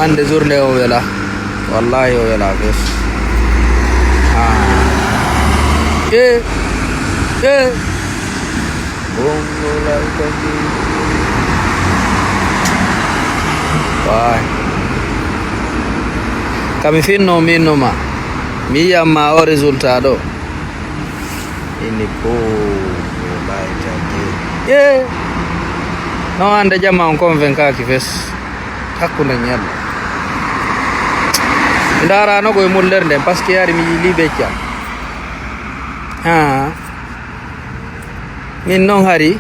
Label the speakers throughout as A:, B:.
A: hande journée o wela wallahi o wela bes bongo la kaki wai kami finno minno ma mi yamma o résultat do ini ko no ande jamma on convaincaki fes hakkunde ñalla ndarano koye mullere nden par ce que yari mi yili becca min noon hari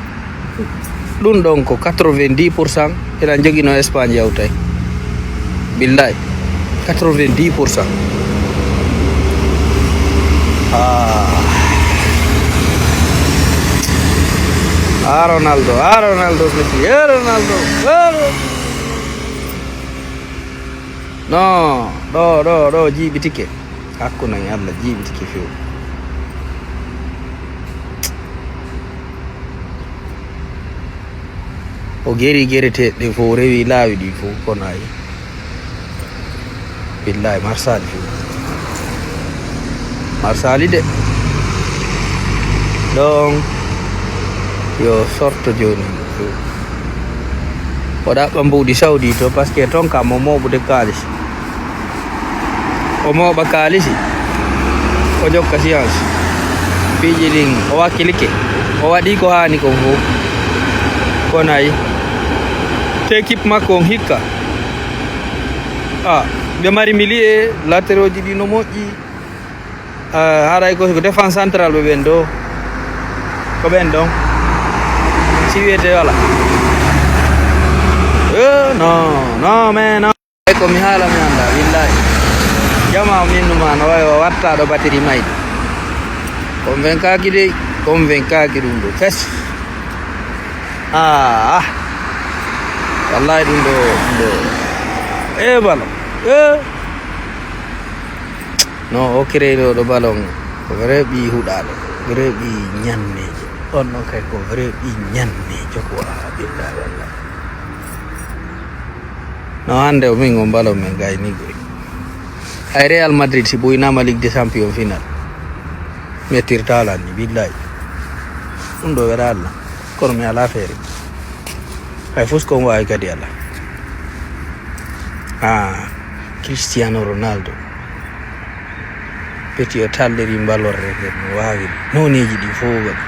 A: ɗum ɗon ko 90% eɗen joguino Espagne yawtay billahi 90%. Ronaldo Messi Ronaldo no ɗo jiɓitike hakkunan Allah jiɓitike few o geri gereteɗe fof rewi laawi ɗi fof kono ayi billahi marsali few marsali de ɗon yo sorto joni o ɗaɓɓa mbuɗi Saudi to par ce que ton kam o moɓude kalisi o moɓa kalisi o jokka science piiji ɗin o wakkilike o waɗi ko hani kon fof kono ayi te équipe makko on hikka ɓe mari milier latéroji ɗi no moƴƴi haɗay ko défense central ɓe ɓen ɗo ko ɓen ɗon si wiyete wala no mais non ko mi haala mi anda billahi jama minnuma no wawi o watta ɗo batterie mayɗi convaincaki dey convaincaki ɗum ɗo fes wallahi ɗum ɗo ballon no o créé ɗo ballon ko vrai ɓi huɗaɗo vrai ɓi ñannejo on noon kay ko vrai ɓi ñannejo ko billahi wallahi no hande o min on ballon men gayni goy ay Real Madrid si ɓoynama Ligue des Champions final mettirtalan ni billahi ɗum ɗo weɗa Allah kono mi ala feere hay fos kon wawi kadi Allah Cristiano Ronaldo peti o talliri ballorre no wawi noneji ɗi fof waɗi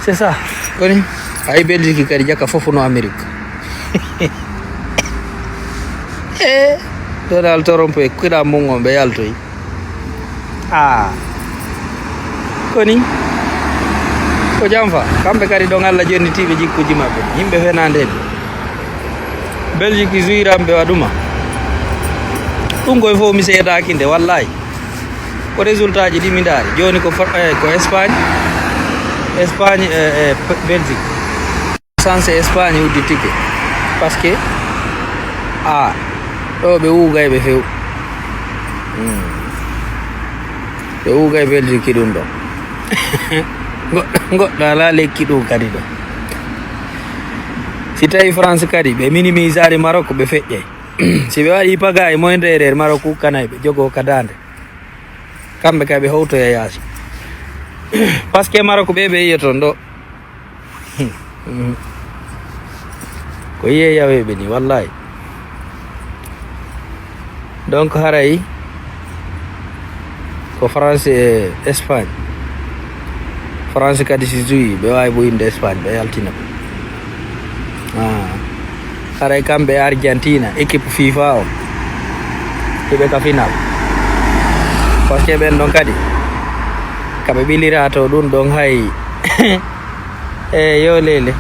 A: c'est ça koni hay Belgique kadi jakka foof no Amérique Donald Trump e kuɗa mum on ɓe yaltoyi koni ko jam fa kamɓe kadi ɗon Allah jonnitiɓe jikkuji maɓɓe yimɓe fenande ɓe Belgique juiramɓe waɗuma ɗum koye fof mi seedaki nde wallahi ko résultat ji ɗi mi daari joni ko Espagne e Belgique sensé Espagne udditike par ce que ɗo ɓe wugay ɓe few ɓe wugay Belgique ɗum ɗon goɗɗo ala lekki ɗum kadi ɗo si tawi France kadi ɓe minimisari Maroc ɓe feƴƴay si ɓe waɗi paga e moindre erreur Maroc hukkanay ɓe jogo kadande kamɓe kay ɓe howtoya yaasi par ce que Maroc ɓe yiya toon ɗo ko yiye yaweɓe ni wallahi donc haray ko France e Espagne France kadi si joyi ɓe wawi ɓoyinde Espagne ɓe yaltina ɓe haray kamɓe Argentina équipe FIFA o hiɓe ka final par ce que ɓen ɗon kadi kaɓe ɓilira to ɗum ɗon hay yo lele